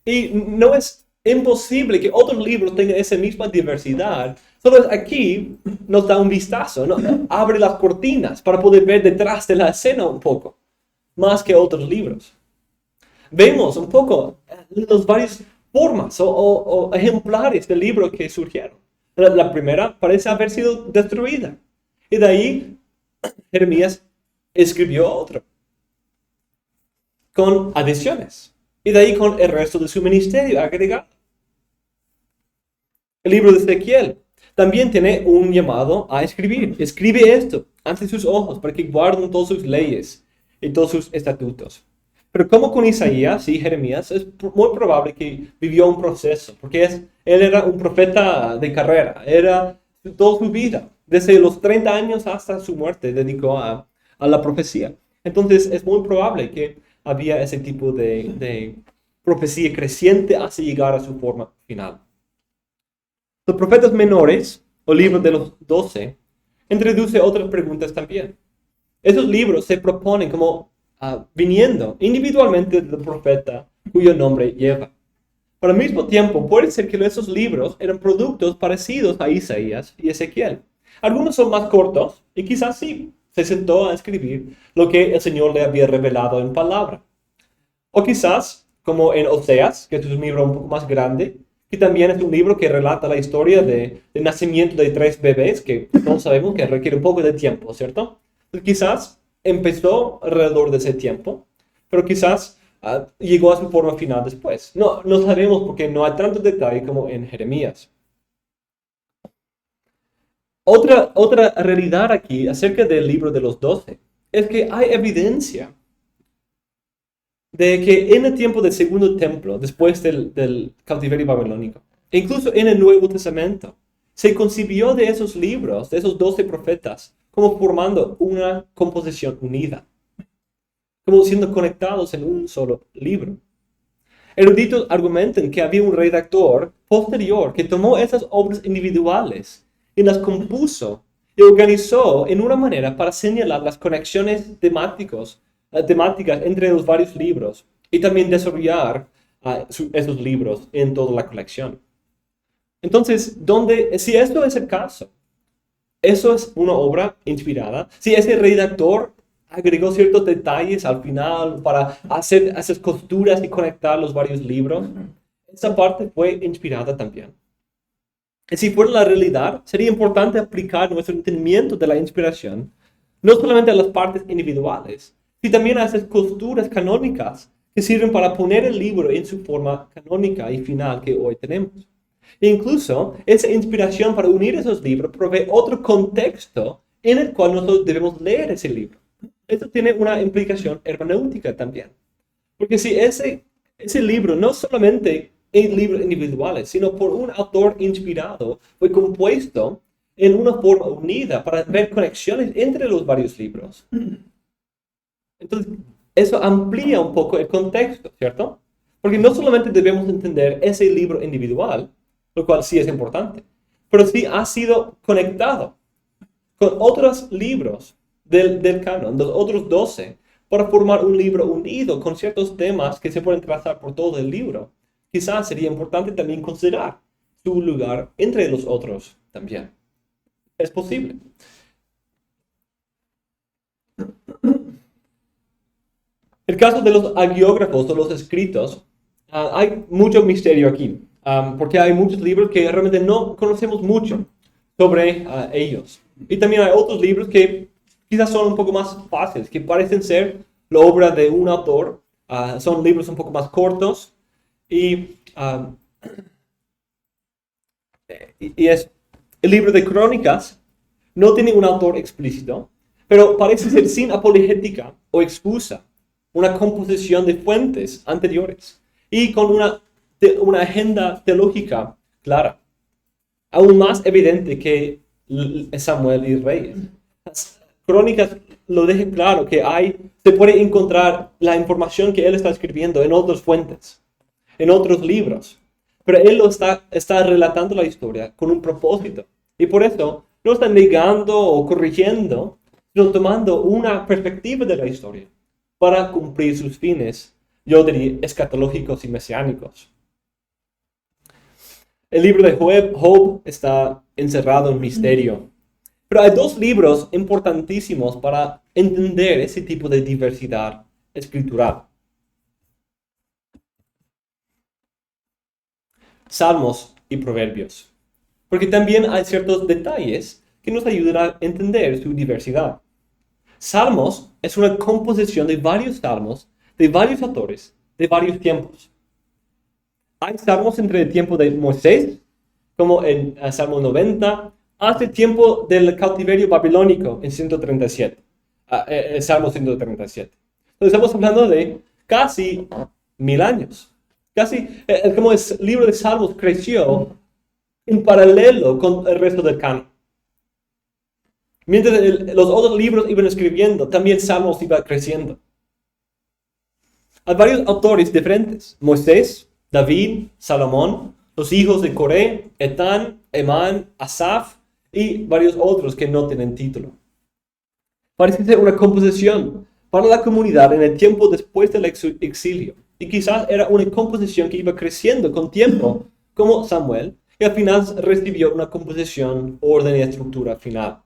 [SPEAKER 1] Y no es imposible que otros libros tengan esa misma diversidad. Solo aquí nos da un vistazo, ¿no? Abre las cortinas para poder ver detrás de la escena un poco, más que otros libros. Vemos un poco las varias formas o ejemplares del libro que surgieron. La primera parece haber sido destruida. Y de ahí Jeremías escribió otro, con adiciones. Y de ahí con el resto de su ministerio agregado. El libro de Ezequiel también tiene un llamado a escribir. Escribe esto ante sus ojos para que guarden todas sus leyes y todos sus estatutos. Pero como con Isaías y Jeremías, es muy probable que vivió un proceso, porque él era un profeta de carrera, era toda su vida, desde los 30 años hasta su muerte, dedicó a la profecía. Entonces es muy probable que había ese tipo de profecía creciente hasta llegar a su forma final. Los profetas menores, o libros de los 12, introduce otras preguntas también. Esos libros se proponen como viniendo individualmente del profeta cuyo nombre lleva. Pero al mismo tiempo, puede ser que esos libros eran productos parecidos a Isaías y Ezequiel. Algunos son más cortos y quizás sí se sentó a escribir lo que el Señor le había revelado en palabra. O quizás, como en Oseas, que es un libro un poco más grande, que también es un libro que relata la historia del nacimiento de 3 bebés, que todos sabemos que requiere un poco de tiempo, ¿cierto? Entonces, quizás empezó alrededor de ese tiempo, pero quizás llegó a su forma final después. No sabemos porque no hay tanto detalle como en Jeremías. Otra realidad aquí acerca del libro de los 12 es que hay evidencia de que en el tiempo del segundo templo, después del cautiverio babilónico, e incluso en el Nuevo Testamento, se concibió de esos libros, de esos 12 profetas, como formando una composición unida, como siendo conectados en un solo libro. Eruditos argumentan que había un redactor posterior que tomó esas obras individuales y las compuso y organizó en una manera para señalar las conexiones temáticas entre los varios libros y también desarrollar esos libros en toda la colección. Entonces, si esto es el caso, eso es una obra inspirada. Si ese redactor agregó ciertos detalles al final para hacer esas costuras y conectar los varios libros, esa parte fue inspirada también. Si fuera la realidad, sería importante aplicar nuestro entendimiento de la inspiración no solamente a las partes individuales, sino también a esas costuras canónicas que sirven para poner el libro en su forma canónica y final que hoy tenemos. E incluso, esa inspiración para unir esos libros provee otro contexto en el cual nosotros debemos leer ese libro. Esto tiene una implicación hermenéutica también. Porque si ese libro no solamente en libros individuales, sino por un autor inspirado, fue compuesto en una forma unida para ver conexiones entre los varios libros. Entonces, eso amplía un poco el contexto, ¿cierto? Porque no solamente debemos entender ese libro individual, lo cual sí es importante, pero sí ha sido conectado con otros libros del canon, los otros 12, para formar un libro unido con ciertos temas que se pueden trazar por todo el libro. Quizás sería importante también considerar su lugar entre los otros también. Es posible. El caso de los hagiógrafos o los escritos, hay mucho misterio aquí, porque hay muchos libros que realmente no conocemos mucho sobre ellos. Y también hay otros libros que quizás son un poco más fáciles, que parecen ser la obra de un autor. Son libros un poco más cortos y es el libro de Crónicas. No tiene un autor explícito, pero parece ser sin apologética o excusa, una composición de fuentes anteriores y con una agenda teológica clara, aún más evidente que Samuel y Reyes. Las Crónicas lo dejan claro que se puede encontrar la información que él está escribiendo en otras fuentes, en otros libros, pero él está relatando la historia con un propósito y por eso no está negando o corrigiendo, sino tomando una perspectiva de la historia para cumplir sus fines, yo diría, escatológicos y mesiánicos. El libro de Job está encerrado en misterio. Pero hay dos libros importantísimos para entender ese tipo de diversidad escritural. Salmos y Proverbios. Porque también hay ciertos detalles que nos ayudan a entender su diversidad. Salmos es una composición de varios salmos, de varios autores, de varios tiempos. Hay salmos entre el tiempo de Moisés, como en Salmo 90, hasta el tiempo del cautiverio babilónico en 137, el Salmo 137. Entonces estamos hablando de casi 1000 años. Casi, como el libro de Salmos creció en paralelo con el resto del canon. Mientras los otros libros iban escribiendo, también Salmos iba creciendo. Hay varios autores diferentes: Moisés, David, Salomón, los hijos de Coré, Etán, Emán, Asaf y varios otros que no tienen título. Parece ser una composición para la comunidad en el tiempo después del exilio. Y quizás era una composición que iba creciendo con tiempo, como Samuel, y al final recibió una composición, orden y estructura final.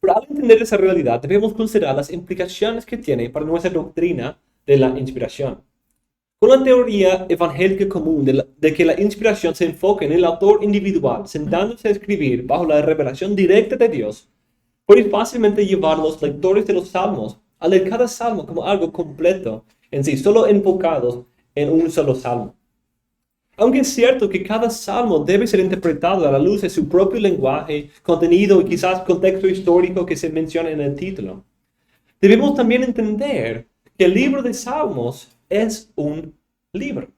[SPEAKER 1] Pero al entender esa realidad, debemos considerar las implicaciones que tiene para nuestra doctrina de la inspiración. Con la teoría evangélica común de que la inspiración se enfoca en el autor individual, sentándose a escribir bajo la revelación directa de Dios, puede fácilmente llevar a los lectores de los salmos a leer cada salmo como algo completo en sí, solo enfocados en un solo salmo. Aunque es cierto que cada salmo debe ser interpretado a la luz de su propio lenguaje, contenido y quizás contexto histórico que se menciona en el título, debemos también entender que el libro de Salmos es un libro.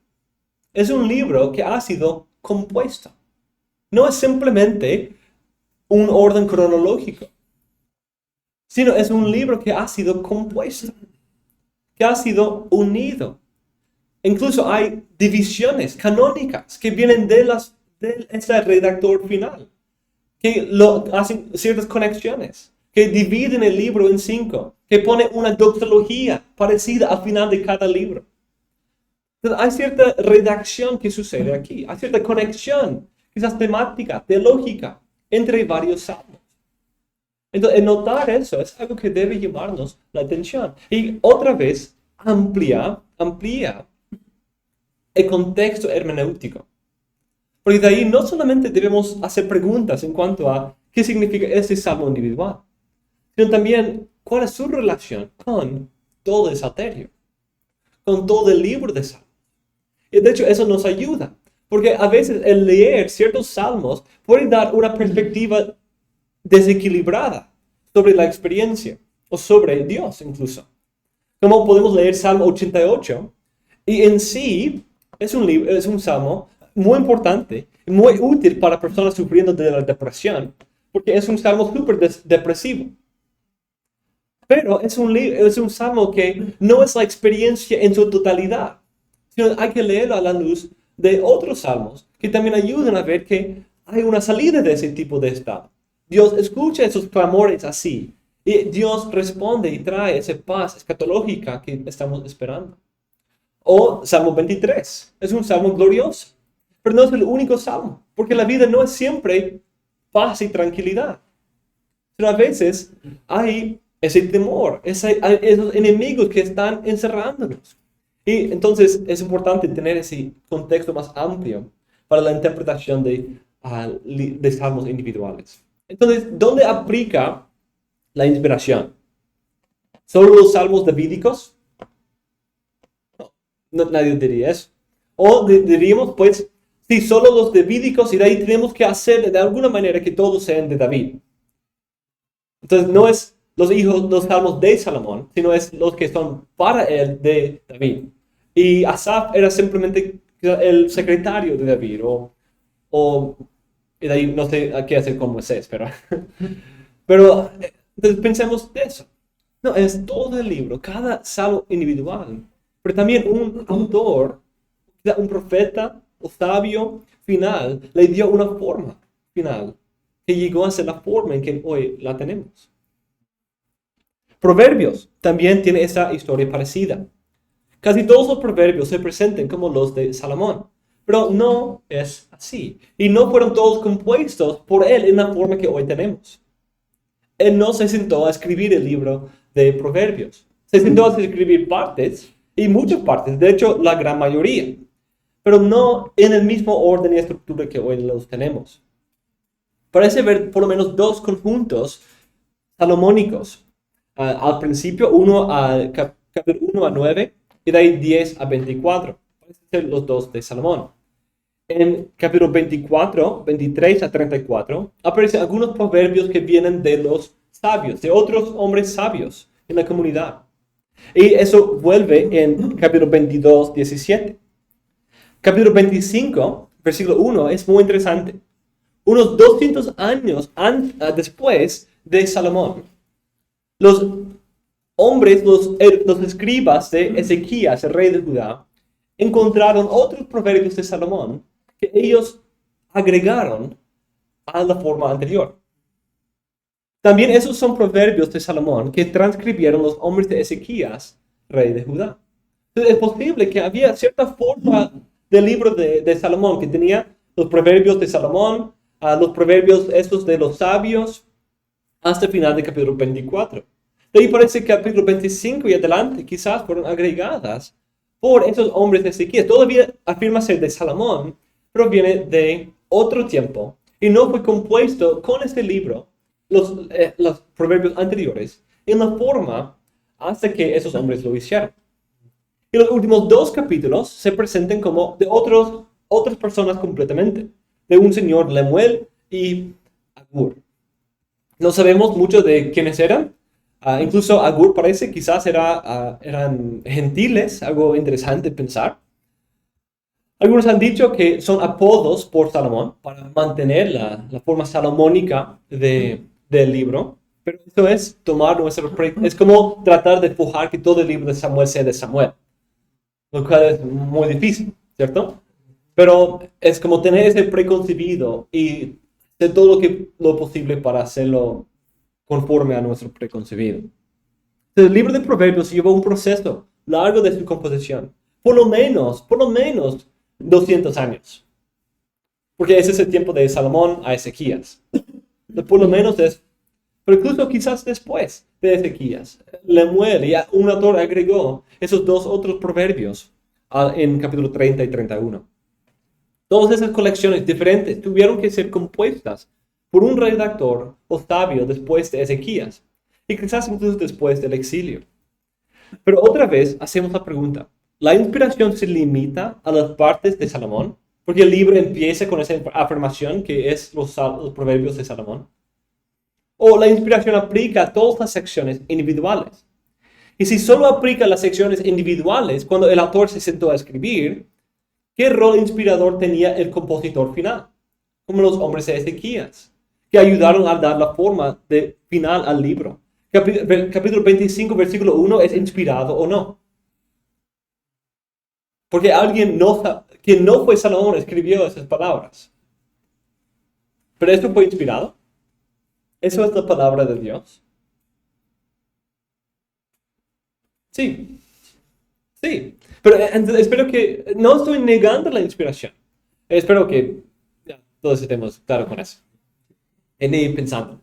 [SPEAKER 1] Es un libro que ha sido compuesto. No es simplemente un orden cronológico, sino es un libro que ha sido compuesto, que ha sido unido. Incluso hay divisiones canónicas que vienen de ese redactor final, que hacen ciertas conexiones, que dividen el libro en 5, que pone una doxología parecida al final de cada libro. Entonces, hay cierta redacción que sucede aquí, hay cierta conexión, quizás temática, teológica, entre varios salmos. Entonces, notar eso es algo que debe llamarnos la atención. Y otra vez, amplía el contexto hermenéutico. Porque de ahí no solamente debemos hacer preguntas en cuanto a qué significa este salmo individual, sino también cuál es su relación con todo el salterio, con todo el libro de Salmos. Y de hecho eso nos ayuda, porque a veces el leer ciertos salmos puede dar una perspectiva desequilibrada sobre la experiencia o sobre Dios incluso. Como podemos leer Salmo 88 y en sí es un salmo muy importante, muy útil para personas sufriendo de la depresión, porque es un salmo súper depresivo. Pero es un salmo que no es la experiencia en su totalidad, sino hay que leerlo a la luz de otros salmos que también ayudan a ver que hay una salida de ese tipo de estado. Dios escucha esos clamores así y Dios responde y trae esa paz escatológica que estamos esperando. O Salmo 23, es un salmo glorioso, pero no es el único salmo, porque la vida no es siempre paz y tranquilidad. Pero a veces hay ese temor, esos enemigos que están encerrándonos. Y entonces es importante tener ese contexto más amplio para la interpretación de salmos individuales. Entonces, ¿dónde aplica la inspiración? ¿Solo los salmos davídicos? No, nadie diría eso. O diríamos, pues, sí, solo los davídicos y de ahí tenemos que hacer de alguna manera que todos sean de David. Entonces, no es los salmos de Salomón, sino es los que son para él de David. Y Asaf era simplemente el secretario de David, y de ahí no sé qué hacer con Moisés, pero entonces pensemos de eso. No, es todo el libro, cada salmo individual, pero también un autor, un profeta o sabio final, le dio una forma final, que llegó a ser la forma en que hoy la tenemos. Proverbios también tiene esa historia parecida. Casi todos los proverbios se presentan como los de Salomón, pero no es así. Y no fueron todos compuestos por él en la forma que hoy tenemos. Él no se sentó a escribir el libro de Proverbios. Se sentó a escribir partes, y muchas partes, de hecho la gran mayoría, pero no en el mismo orden y estructura que hoy los tenemos. Parece haber por lo menos dos conjuntos salomónicos. Al principio, capítulo 1 a 9, y de ahí 10 a 24. Parecen ser los dos de Salomón. En capítulo 24, 23 a 34, aparecen algunos proverbios que vienen de los sabios, de otros hombres sabios en la comunidad. Y eso vuelve en capítulo 22, 17. Capítulo 25, versículo 1, es muy interesante. Unos 200 años después de Salomón, los hombres, los escribas de Ezequías, el rey de Judá, encontraron otros proverbios de Salomón que ellos agregaron a la forma anterior. También esos son proverbios de Salomón que transcribieron los hombres de Ezequías, rey de Judá. Entonces es posible que había cierta forma del libro de Salomón que tenía los proverbios de Salomón, los proverbios estos de los sabios, hasta el final del capítulo 24. De ahí parece que capítulo 25 y adelante quizás fueron agregadas por esos hombres de Ezequías. Todavía afirma ser de Salomón, pero viene de otro tiempo y no fue compuesto con este libro, los proverbios anteriores, en la forma hasta que esos hombres lo hicieron. Y los últimos dos capítulos se presentan como de otras personas completamente, de un señor Lemuel y Agur. No sabemos mucho de quiénes eran. Incluso Agur parece quizás eran gentiles, algo interesante pensar. Algunos han dicho que son apodos por Salomón para mantener la forma salomónica del libro. Pero esto es tomar es como tratar de empujar que todo el libro de Samuel sea de Samuel, lo cual es muy difícil, ¿cierto? Pero es como tener ese preconcebido y hacer todo lo posible para hacerlo conforme a nuestro preconcebido. Entonces, el libro de Proverbios llevó un proceso largo de su composición, por lo menos 200 años. Porque ese es el tiempo de Salomón a Ezequías. Por lo menos pero incluso quizás después de Ezequías, Lemuel y un autor agregó esos dos otros proverbios en capítulo 30 y 31. Todas esas colecciones diferentes tuvieron que ser compuestas por un redactor o sabio después de Ezequías, y quizás incluso después del exilio. Pero otra vez hacemos la pregunta, ¿la inspiración se limita a las partes de Salomón? Porque el libro empieza con esa afirmación que es los proverbios de Salomón. ¿O la inspiración aplica a todas las secciones individuales? Y si solo aplica a las secciones individuales, cuando el autor se sentó a escribir, ¿qué rol inspirador tenía el compositor final? Como los hombres de Ezequías, que ayudaron a dar la forma final al libro. Capítulo 25, versículo 1, ¿es inspirado o no? Porque alguien quien no fue Salomón escribió esas palabras. ¿Pero esto fue inspirado? ¿Eso es la palabra de Dios? Sí. Sí. Pero entonces, espero que... No estoy negando la inspiración. Espero que ya, todos estemos claros con eso. En ir pensando.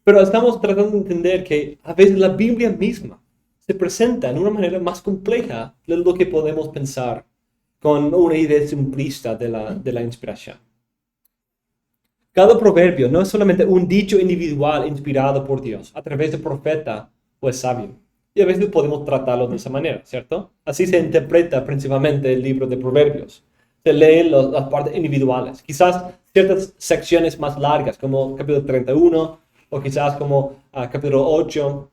[SPEAKER 1] Pero estamos tratando de entender que a veces la Biblia misma se presenta en una manera más compleja de lo que podemos pensar con una idea simplista de la inspiración. Cada proverbio no es solamente un dicho individual inspirado por Dios a través de profeta o el sabio. Y a veces podemos tratarlo de esa manera, ¿cierto? Así se interpreta principalmente el libro de proverbios. Se leen las partes individuales. Quizás ciertas secciones más largas, como capítulo 31, o quizás como capítulo 8,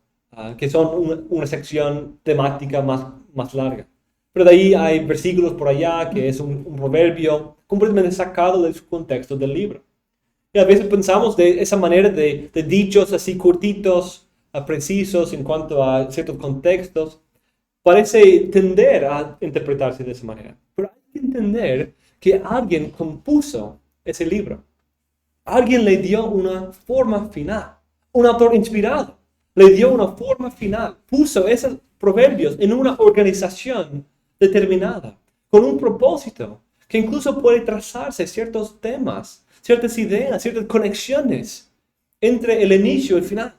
[SPEAKER 1] que son una sección temática más larga. Pero de ahí hay versículos por allá, que es un proverbio completamente sacado de su contexto del libro. Y a veces pensamos de esa manera de dichos así cortitos, precisos en cuanto a ciertos contextos, parece tender a interpretarse de esa manera. Pero hay que entender que alguien compuso ese libro. Alguien le dio una forma final. Un autor inspirado le dio una forma final. Puso esos proverbios en una organización determinada, con un propósito, que incluso puede trazarse ciertos temas, ciertas ideas, ciertas conexiones entre el inicio y el final,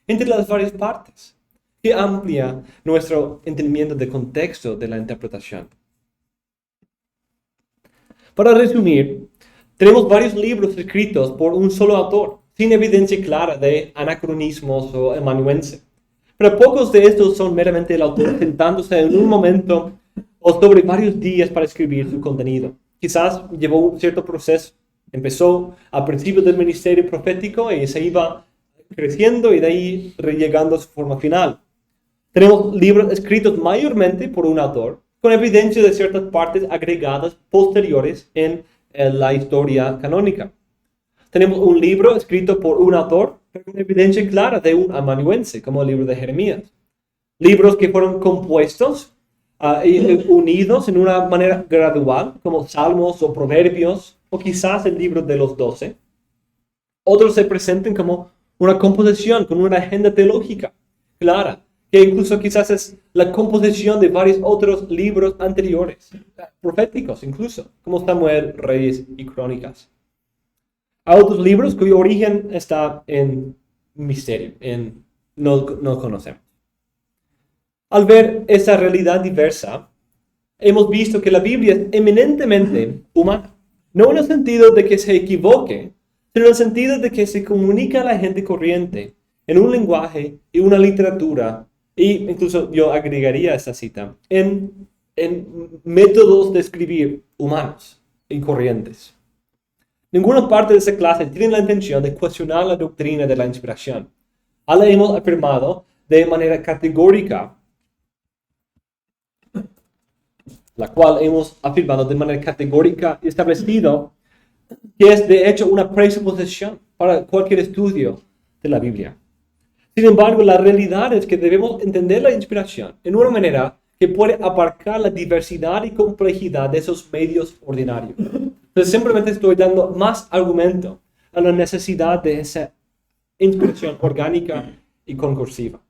[SPEAKER 1] entre las varias partes, que amplia nuestro entendimiento de contexto de la interpretación. Para resumir, tenemos varios libros escritos por un solo autor, sin evidencia clara de anacronismos o amanuense. Pero pocos de estos son meramente el autor sentándose en un momento o sobre varios días para escribir su contenido. Quizás llevó un cierto proceso. Empezó al principio del ministerio profético y se iba creciendo y de ahí llegando a su forma final. Tenemos libros escritos mayormente por un autor, con evidencia de ciertas partes agregadas posteriores en la historia canónica. Tenemos un libro escrito por un autor, pero con evidencia clara de un amanuense, como el libro de Jeremías. Libros que fueron compuestos y unidos en una manera gradual, como Salmos o Proverbios, o quizás el libro de los 12. Otros se presentan como una composición con una agenda teológica clara, que incluso quizás es la composición de varios otros libros anteriores, proféticos incluso, como Samuel, Reyes y Crónicas. Hay otros libros cuyo origen está en misterio, no conocemos. Al ver esa realidad diversa, hemos visto que la Biblia es eminentemente humana. No en el sentido de que se equivoque, sino en el sentido de que se comunica a la gente corriente en un lenguaje y una literatura, y incluso yo agregaría esta cita, en métodos de escribir humanos y corrientes. Ninguna parte de esta clase tiene la intención de cuestionar la doctrina de la inspiración. La hemos afirmado de manera categórica, la cual hemos afirmado de manera categórica y establecido que es de hecho una presuposición para cualquier estudio de la Biblia. Sin embargo, la realidad es que debemos entender la inspiración en una manera que puede abarcar la diversidad y complejidad de esos medios ordinarios. Entonces simplemente estoy dando más argumento a la necesidad de esa inspiración orgánica y concursiva.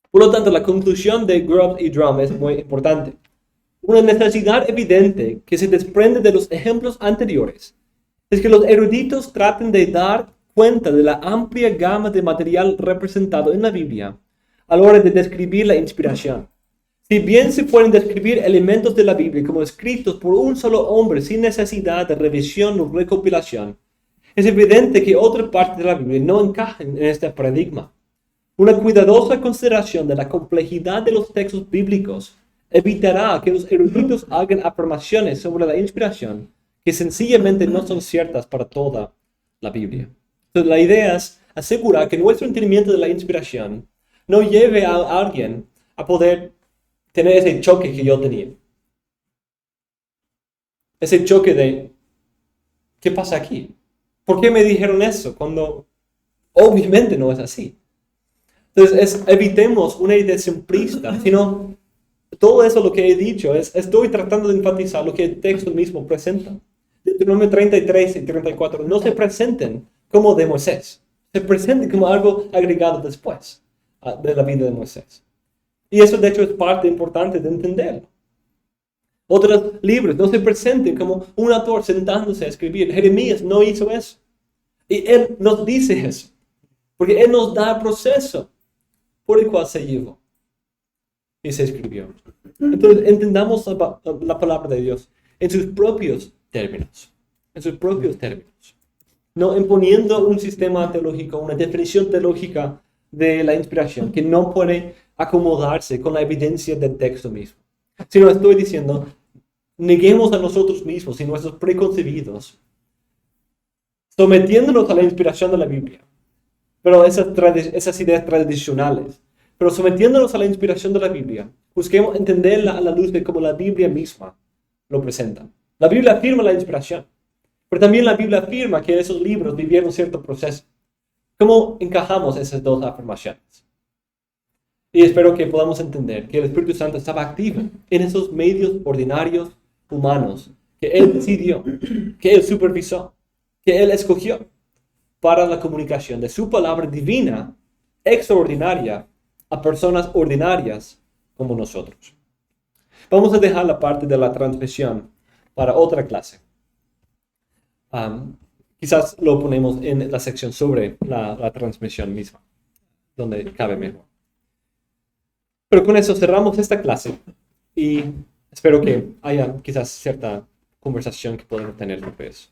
[SPEAKER 1] Por lo tanto, la conclusión de Grubb y Drum es muy importante. Una necesidad evidente que se desprende de los ejemplos anteriores es que los eruditos traten de dar cuenta de la amplia gama de material representado en la Biblia a la hora de describir la inspiración, Si bien se pueden describir elementos de la Biblia como escritos por un solo hombre sin necesidad de revisión o recopilación, es evidente que otra parte de la Biblia no encaja en este paradigma. Una cuidadosa consideración de la complejidad de los textos bíblicos evitará que los eruditos hagan afirmaciones sobre la inspiración que sencillamente no son ciertas para toda la Biblia. Entonces, la idea es asegurar que nuestro entendimiento de la inspiración no lleve a alguien a poder tener ese choque que yo tenía. Ese choque de, ¿qué pasa aquí? ¿Por qué me dijeron eso cuando obviamente no es así? Entonces, evitemos una idea simplista, sino todo eso lo que he dicho, estoy tratando de enfatizar lo que el texto mismo presenta. Deuteronomio 33 y 34 no se presenten como de Moisés, se presenten como algo agregado después de la vida de Moisés. Y eso de hecho es parte importante de entenderlo. Otros libros no se presenten como un autor sentándose a escribir. Jeremías no hizo eso. Y él nos dice eso, porque él nos da el proceso por el cual se llevó y se escribió. Entonces entendamos la palabra de Dios en sus propios términos. En sus propios términos. No imponiendo un sistema teológico, una definición teológica de la inspiración que no puede acomodarse con la evidencia del texto mismo. Sino estoy diciendo, neguemos a nosotros mismos y nuestros preconcebidos, sometiéndonos a la inspiración de la Biblia. Pero esas ideas tradicionales. Pero sometiéndonos a la inspiración de la Biblia, busquemos entenderla a la luz de cómo la Biblia misma lo presenta. La Biblia afirma la inspiración, pero también la Biblia afirma que esos libros vivieron cierto proceso. ¿Cómo encajamos esas dos afirmaciones? Y espero que podamos entender que el Espíritu Santo estaba activo en esos medios ordinarios humanos que Él decidió, que Él supervisó, que Él escogió para la comunicación de su palabra divina, extraordinaria, a personas ordinarias como nosotros. Vamos a dejar la parte de la transmisión para otra clase. Quizás lo ponemos en la sección sobre la transmisión misma, donde cabe mejor. Pero con eso cerramos esta clase y espero que haya quizás cierta conversación que podamos tener sobre eso.